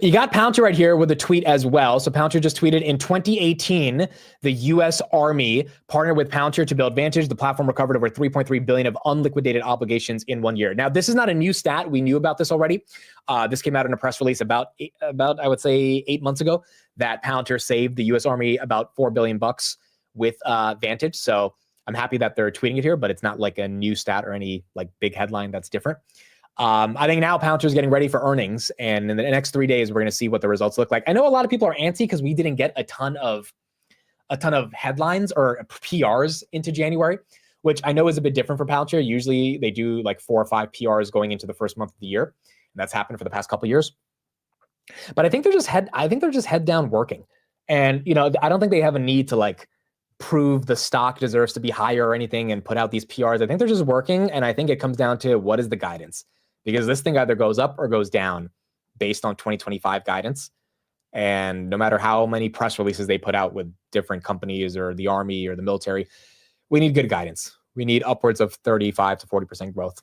You got Palantir right here with a tweet as well. So Palantir just tweeted, in 2018, the U.S. Army partnered with Palantir to build Vantage. The platform recovered over $3.3 billion of unliquidated obligations in 1 year. Now, this is not a new stat. We knew about this already. This came out in a press release about I would say 8 months ago, that Palantir saved the U.S. Army about $4 billion with Vantage. So I'm happy that they're tweeting it here, but it's not like a new stat or any like big headline that's different. I think now Palantir is getting ready for earnings, and in the next 3 days, we're going to see what the results look like. I know a lot of people are antsy because we didn't get a ton of headlines or PRs into January, which I know is a bit different for Palantir. Usually they do like 4 or 5 PRs going into the first month of the year. And that's happened for the past couple of years. But I think they're just head down working. And I don't think they have a need to like prove the stock deserves to be higher or anything and put out these PRs. I think they're just working, and I think it comes down to what is the guidance. Because this thing either goes up or goes down based on 2025 guidance. And no matter how many press releases they put out with different companies or the Army or the military, we need good guidance. We need upwards of 35 to 40% growth,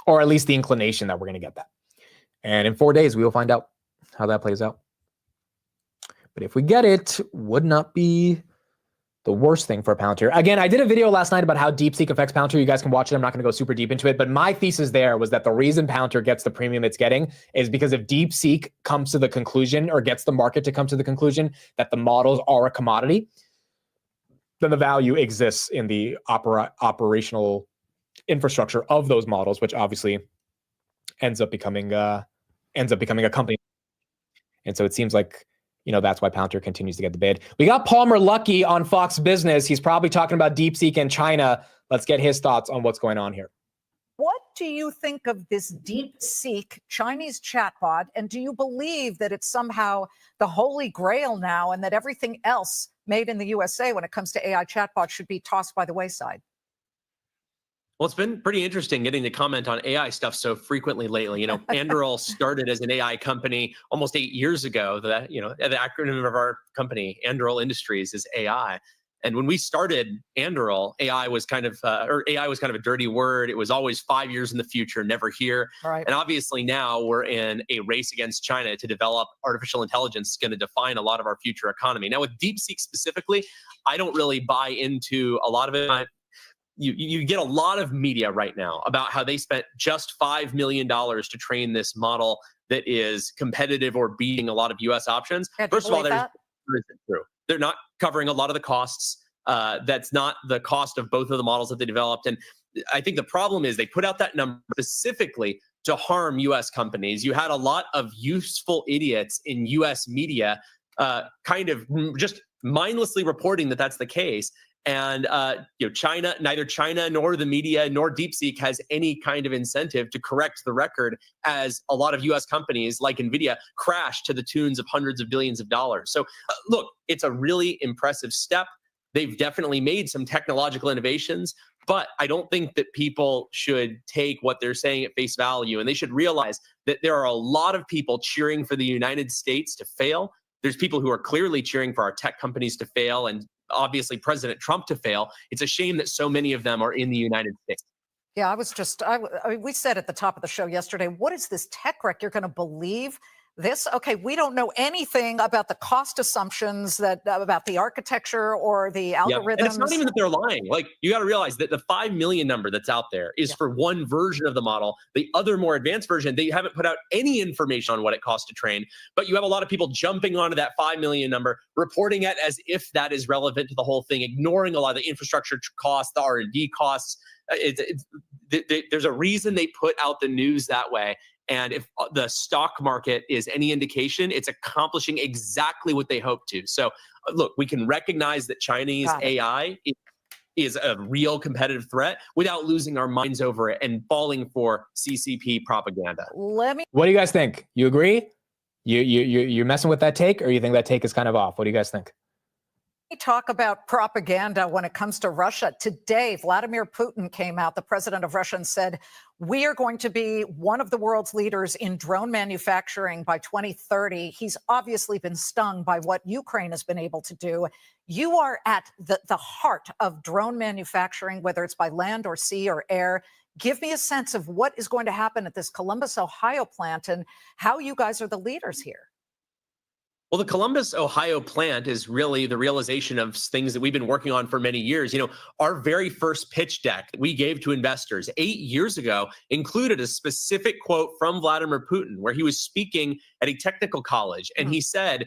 or at least the inclination that we're going to get that. And in 4 days, we will find out how that plays out. But if we get it, would not be the worst thing for Palantir. Again, I did a video last night about how DeepSeek affects Palantir. You guys can watch it. I'm not going to go super deep into it, but my thesis there was that the reason Palantir gets the premium it's getting is because if DeepSeek comes to the conclusion or gets the market to come to the conclusion that the models are a commodity, then the value exists in the operational infrastructure of those models, which obviously ends up becoming a company. And so it seems like that's why Palantir continues to get the bid. We got Palmer Luckey on Fox Business. He's probably talking about DeepSeek and China. Let's get his thoughts on what's going on here. What do you think of this DeepSeek Chinese chatbot? And do you believe that it's somehow the holy grail now and that everything else made in the USA when it comes to AI chatbots should be tossed by the wayside? Well, it's been pretty interesting getting to comment on AI stuff so frequently lately. Anduril started as an AI company almost 8 years ago. The acronym of our company, Anduril Industries, is AI. And when we started Anduril, AI was kind of a dirty word. It was always 5 years in the future, never here. Right. And obviously now we're in a race against China to develop artificial intelligence. It's going to define a lot of our future economy. Now with DeepSeek specifically, I don't really buy into a lot of it. You get a lot of media right now about how they spent just $5 million to train this model that is competitive or beating a lot of U.S. options. First of all, isn't true. They're not covering a lot of the costs. That's not the cost of both of the models that they developed. And I think the problem is they put out that number specifically to harm U.S. companies. You had a lot of useful idiots in U.S. media kind of just mindlessly reporting that that's the case. And China, neither China nor the media nor DeepSeek has any kind of incentive to correct the record, as a lot of U.S. companies like NVIDIA crashed to the tunes of hundreds of billions of dollars. So look, it's a really impressive step. They've definitely made some technological innovations, but I don't think that people should take what they're saying at face value. And they should realize that there are a lot of people cheering for the United States to fail. There's people who are clearly cheering for our tech companies to fail, and obviously President Trump to fail. It's a shame that so many of them are in the United States. Yeah, we said at the top of the show yesterday, what is this tech wreck? You're going to believe this? Okay, we don't know anything about the cost assumptions, about the architecture or the algorithms. And it's not even that they're lying. Like, you got to realize that the 5 million number that's out there is for one version of the model. The other more advanced version, they haven't put out any information on what it costs to train. But you have a lot of people jumping onto that 5 million number, reporting it as if that is relevant to the whole thing, ignoring a lot of the infrastructure costs, the R&D costs. There's a reason they put out the news that way. And if the stock market is any indication, it's accomplishing exactly what they hope to. So look, we can recognize that Chinese AI is a real competitive threat without losing our minds over it and falling for CCP propaganda. What do you guys think? You agree? You're messing with that take, or you think that take is kind of off? What do you guys think? Talk about propaganda when it comes to Russia. Today, Vladimir Putin came out, the president of Russia, and said, we are going to be one of the world's leaders in drone manufacturing by 2030. He's obviously been stung by what Ukraine has been able to do. You are at the heart of drone manufacturing, whether it's by land or sea or air. Give me a sense of what is going to happen at this Columbus, Ohio plant and how you guys are the leaders here. Well, the Columbus, Ohio plant is really the realization of things that we've been working on for many years. Our very first pitch deck that we gave to investors 8 years ago included a specific quote from Vladimir Putin, where he was speaking at a technical college. And he said,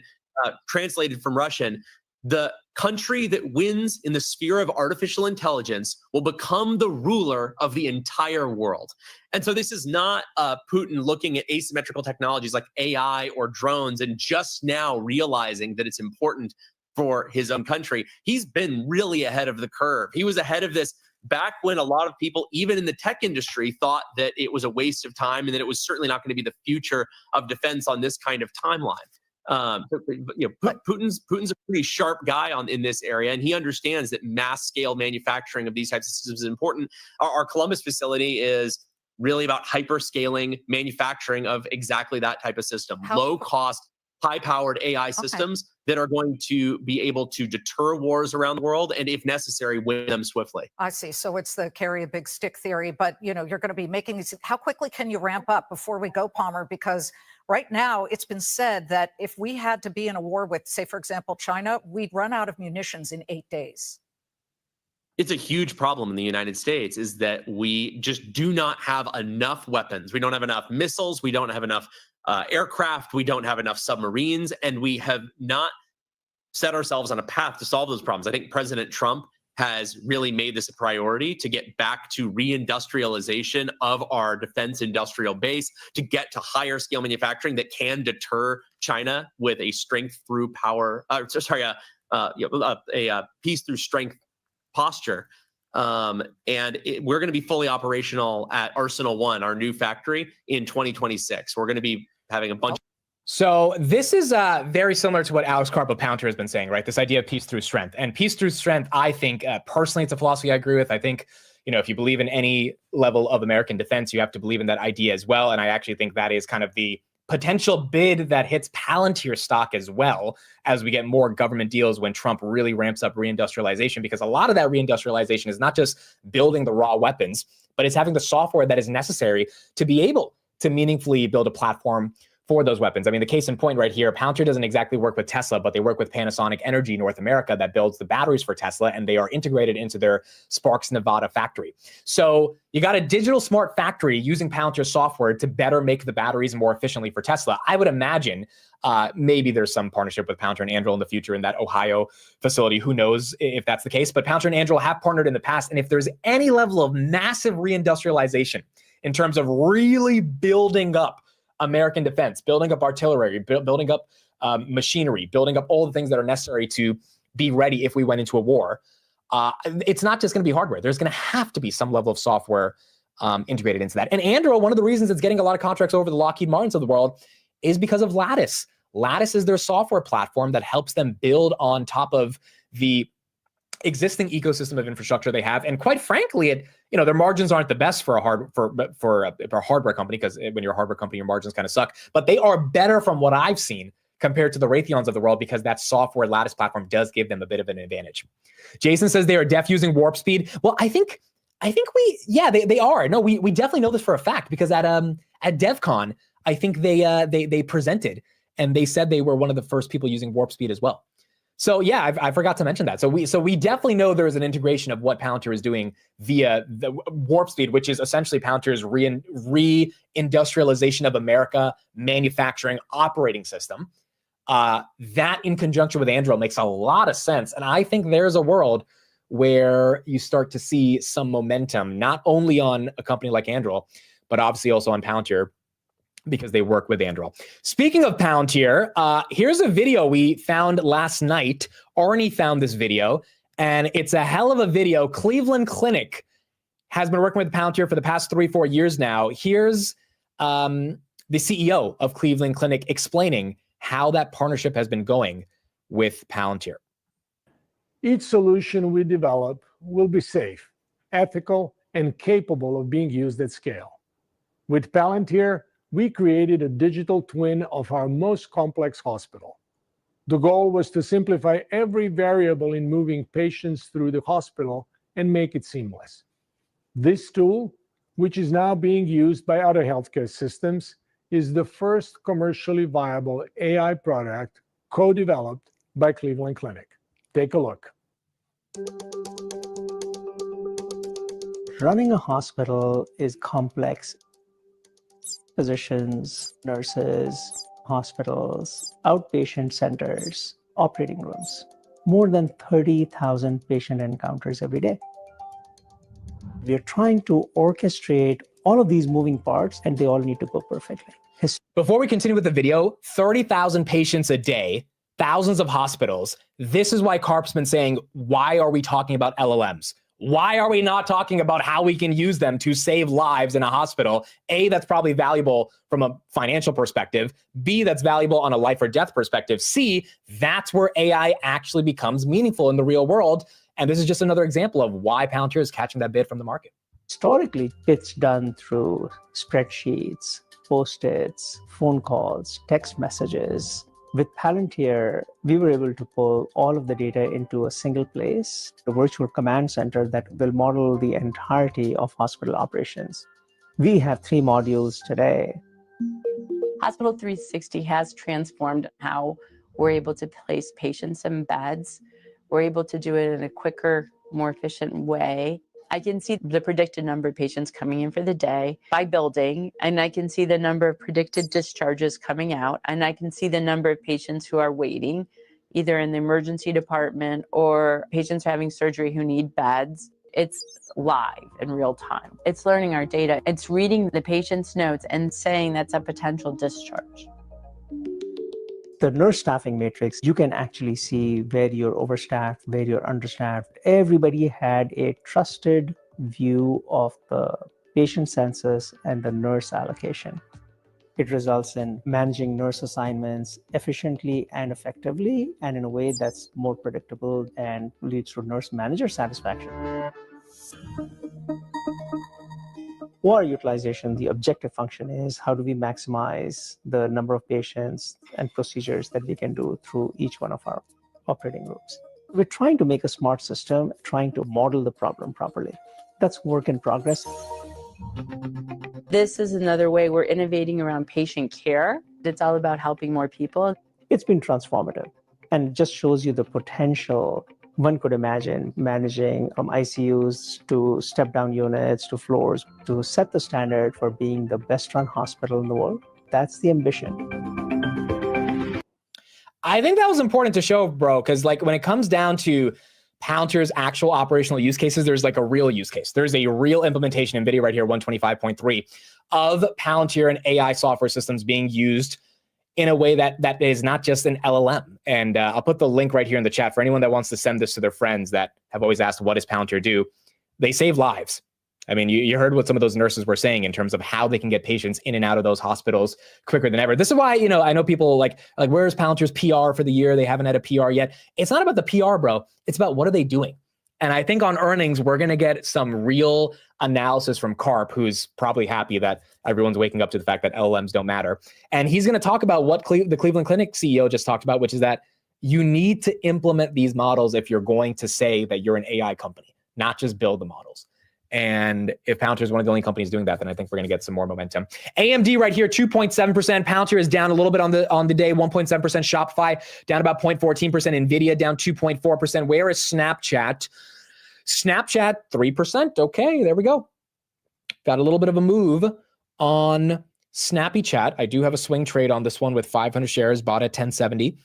translated from Russian, the country that wins in the sphere of artificial intelligence will become the ruler of the entire world. And so this is not Putin looking at asymmetrical technologies like AI or drones and just now realizing that it's important for his own country. He's been really ahead of the curve. He was ahead of this back when a lot of people, even in the tech industry, thought that it was a waste of time and that it was certainly not going to be the future of defense on this kind of timeline. Putin's a pretty sharp guy in this area, and he understands that mass scale manufacturing of these types of systems is important. Our Columbus facility is really about hyperscaling manufacturing of exactly that type of system, low cost, high powered AI systems that are going to be able to deter wars around the world and, if necessary, win them swiftly. I see. So it's the carry a big stick theory, but you're going to be making these. How quickly can you ramp up before we go, Palmer? Because right now it's been said that if we had to be in a war with, say, for example, China, we'd run out of munitions in 8 days. It's a huge problem in the United States is that we just do not have enough weapons. We don't have enough missiles. We don't have enough aircraft. We don't have enough submarines. And we have not set ourselves on a path to solve those problems. I think President Trump has really made this a priority to get back to reindustrialization of our defense industrial base, to get to higher scale manufacturing that can deter China with a strength through power, a peace through strength posture. We're going to be fully operational at Arsenal 1, our new factory, in 2026. We're going to be having a bunch. So this is very similar to what Alex Karp-Palantir has been saying, right? This idea of peace through strength. And peace through strength, I think, personally, it's a philosophy I agree with. I think, if you believe in any level of American defense, you have to believe in that idea as well. And I actually think that is kind of the potential bid that hits Palantir stock as well as we get more government deals when Trump really ramps up reindustrialization, because a lot of that reindustrialization is not just building the raw weapons, but it's having the software that is necessary to be able to meaningfully build a platform for those weapons. I mean, the case in point right here, Palantir doesn't exactly work with Tesla, but they work with Panasonic Energy North America that builds the batteries for Tesla, and they are integrated into their Sparks, Nevada factory. So you got a digital smart factory using Palantir software to better make the batteries more efficiently for Tesla. I would imagine maybe there's some partnership with Palantir and Anduril in the future in that Ohio facility. Who knows if that's the case, but Palantir and Anduril have partnered in the past. And if there's any level of massive reindustrialization in terms of really building up American defense, building up artillery, building up machinery, building up all the things that are necessary to be ready if we went into a war. It's not just going to be hardware. There's going to have to be some level of software integrated into that. And Anduril, one of the reasons it's getting a lot of contracts over the Lockheed Martins of the world is because of Lattice. Lattice is their software platform that helps them build on top of the existing ecosystem of infrastructure they have. And quite frankly, their margins aren't the best for a hardware company, because when you're a hardware company, your margins kind of suck. But they are better from what I've seen compared to the Raytheons of the world, because that software Lattice platform does give them a bit of an advantage. Jason says they are deaf using warp speed. Well, I think they are. No, we definitely know this for a fact, because at DevCon, I think they presented and they said they were one of the first people using warp speed as well. So yeah, I forgot to mention that. So we definitely know there is an integration of what Palantir is doing via the warp speed, which is essentially Palantir's reindustrialization of America manufacturing operating system. That in conjunction with Anduril makes a lot of sense. And I think there's a world where you start to see some momentum, not only on a company like Anduril, but obviously also on Palantir, because they work with Anduril. Speaking of Palantir, here's a video we found last night. Arnie found this video, and it's a hell of a video. Cleveland Clinic has been working with Palantir for the past 3-4 years now. Here's the CEO of Cleveland Clinic explaining how that partnership has been going with Palantir. Each solution we develop will be safe, ethical, and capable of being used at scale. With Palantir, we created a digital twin of our most complex hospital. The goal was to simplify every variable in moving patients through the hospital and make it seamless. This tool which is now being used by other healthcare systems, is the first commercially viable AI product co-developed by Cleveland Clinic. Take a look. Running a hospital is complex. Physicians, nurses, hospitals, outpatient centers, operating rooms. More than 30,000 patient encounters every day. We are trying to orchestrate all of these moving parts, and they all need to go perfectly. Before we continue with the video, 30,000 patients a day, thousands of hospitals. This is why CARP's been saying, why are we talking about LLMs? Why are we not talking about how we can use them to save lives in a hospital? A, that's probably valuable from a financial perspective. B, that's valuable on a life or death perspective. C, that's where AI actually becomes meaningful in the real world. And this is just another example of why Palantir is catching that bid from the market. Historically, it's done through spreadsheets, Post-its, phone calls, text messages. With Palantir, we were able to pull all of the data into a single place, the virtual command center that will model the entirety of hospital operations. We have 3 modules today. Hospital 360 has transformed how we're able to place patients in beds. We're able to do it in a quicker, more efficient way. I can see the predicted number of patients coming in for the day by building, and I can see the number of predicted discharges coming out, and I can see the number of patients who are waiting, either in the emergency department or patients having surgery who need beds. It's live in real time. It's learning our data. It's reading the patient's notes and saying that's a potential discharge. The nurse staffing matrix, you can actually see where you're overstaffed, where you're understaffed. Everybody had a trusted view of the patient census and the nurse allocation. It results in managing nurse assignments efficiently and effectively, and in a way that's more predictable and leads to nurse manager satisfaction. OR utilization, the objective function is how do we maximize the number of patients and procedures that we can do through each one of our operating rooms. We're trying to make a smart system, trying to model the problem properly. That's work in progress. This is another way we're innovating around patient care. It's all about helping more people. It's been transformative, and it just shows you the potential. One could imagine managing from ICUs to step-down units to floors to set the standard for being the best-run hospital in the world. That's the ambition. I think that was important to show, bro, because like when it comes down to Palantir's actual operational use cases, there's like a real use case. There's a real implementation in video right here, 125.3, of Palantir and AI software systems being used in a way that is not just an LLM. And I'll put the link right here in the chat for anyone that wants to send this to their friends that have always asked, what does Palantir do? They save lives. I mean, you heard what some of those nurses were saying in terms of how they can get patients in and out of those hospitals quicker than ever. This is why, I know people like where's Palantir's PR for the year? They haven't had a PR yet. It's not about the PR, bro. It's about what are they doing? And I think on earnings, we're going to get some real analysis from Karp, who's probably happy that everyone's waking up to the fact that LLMs don't matter. And he's going to talk about what the Cleveland Clinic CEO just talked about, which is that you need to implement these models if you're going to say that you're an AI company, not just build the models. And if Palantir is one of the only companies doing that, then I think we're going to get some more momentum. AMD right here, 2.7%. Palantir is down a little bit on the day, 1.7%. Shopify down about 0.14%. NVIDIA down 2.4%. Where is Snapchat? Snapchat, 3%. Okay, there we go. Got a little bit of a move on Snappy Chat. I do have a swing trade on this one with 500 shares, bought at 1070.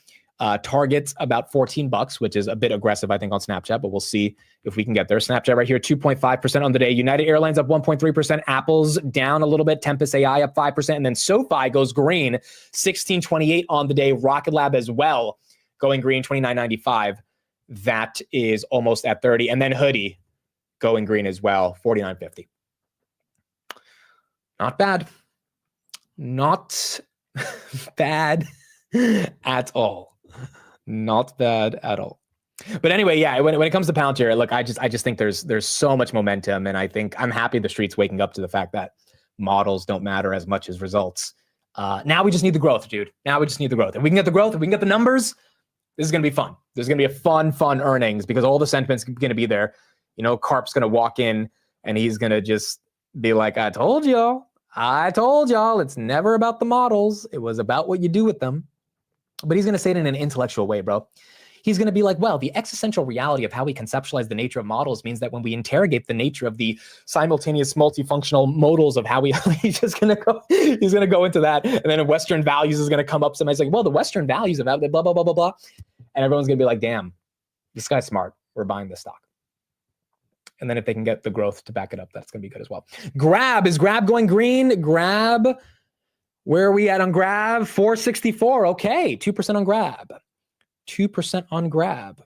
Targets about $14, which is a bit aggressive, I think, on Snapchat, but we'll see if we can get there. Snapchat right here, 2.5% on the day. United Airlines up 1.3%. Apple's down a little bit. Tempest AI up 5%. And then SoFi goes green, 1628 on the day. Rocket Lab as well, going green, 29.95. That is almost at 30. And then Hoodie going green as well, 49.50. Not bad. Not bad at all. Not bad at all. But anyway, yeah, when it comes to Palantir, look, I just think there's so much momentum, and I think I'm happy the street's waking up to the fact that models don't matter as much as results. Now we just need the growth, dude. Now we just need the growth. If we can get the growth, if we can get the numbers, this is going to be fun. There's going to be a fun earnings because all the sentiment's going to be there. Karp's going to walk in and he's going to just be like, I told y'all, it's never about the models. It was about what you do with them. But he's going to say it in an intellectual way, bro. He's going to be like, well, the existential reality of how we conceptualize the nature of models means that when we interrogate the nature of the simultaneous multifunctional modals of how we, he's going to go into that. And then Western values is going to come up. Somebody's like, well, the Western values of blah, blah, blah, blah, blah, blah. And everyone's going to be like, damn, this guy's smart. We're buying this stock. And then if they can get the growth to back it up, that's going to be good as well. Grab, is Grab going green? Grab, where are we at on Grab? 464. Okay, 2% on Grab. 2% on Grab.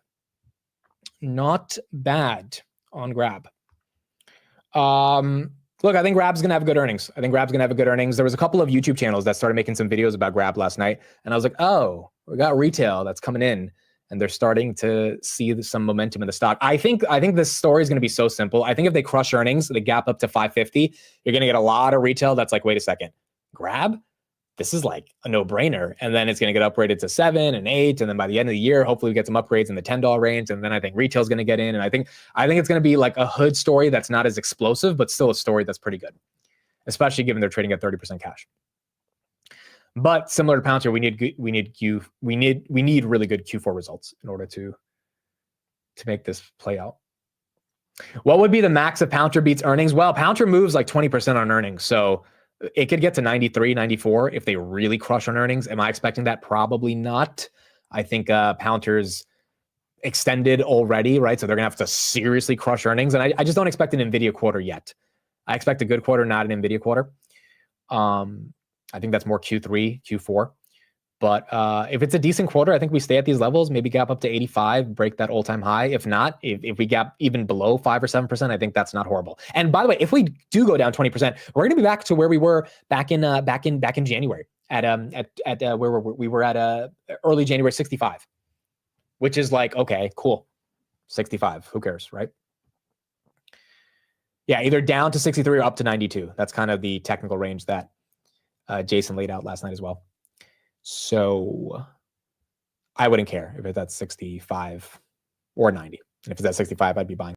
Not bad on Grab. Look, I think Grab's gonna have good earnings. There was a couple of YouTube channels that started making some videos about Grab last night, and I was like, oh, we got retail that's coming in, and they're starting to see some momentum in the stock. I think this story is gonna be so simple. I think if they crush earnings, they gap up to 550, you're gonna get a lot of retail that's like, wait a second, Grab? This is like a no-brainer. And then it's going to get upgraded to 7 and 8. And then by the end of the year, hopefully we get some upgrades in the $10 range. And then I think retail is going to get in. And I think it's going to be like a hood story that's not as explosive, but still a story that's pretty good, especially given they're trading at 30% cash. But similar to Palantir, we need really good Q4 results in order to make this play out. What would be the max if Palantir beats earnings? Well, Palantir moves like 20% on earnings. So it could get to 93, 94 if they really crush on earnings. Am I expecting that? Probably not. I think Palantir's extended already, right? So they're going to have to seriously crush earnings. And I just don't expect an NVIDIA quarter yet. I expect a good quarter, not an NVIDIA quarter. I think that's more Q3, Q4. But if it's a decent quarter, I think we stay at these levels, maybe gap up to 85, break that all-time high. If not, if we gap even below 5 or 7%, I think that's not horrible. And by the way, if we do go down 20%, we're going to be back to where we were back in January at where we were at early January 65, which is like, okay, cool, 65. Who cares, right? Yeah, either down to 63 or up to 92. That's kind of the technical range that Jason laid out last night as well. So I wouldn't care if it's at 65 or 90. And if it's at 65, I'd be buying.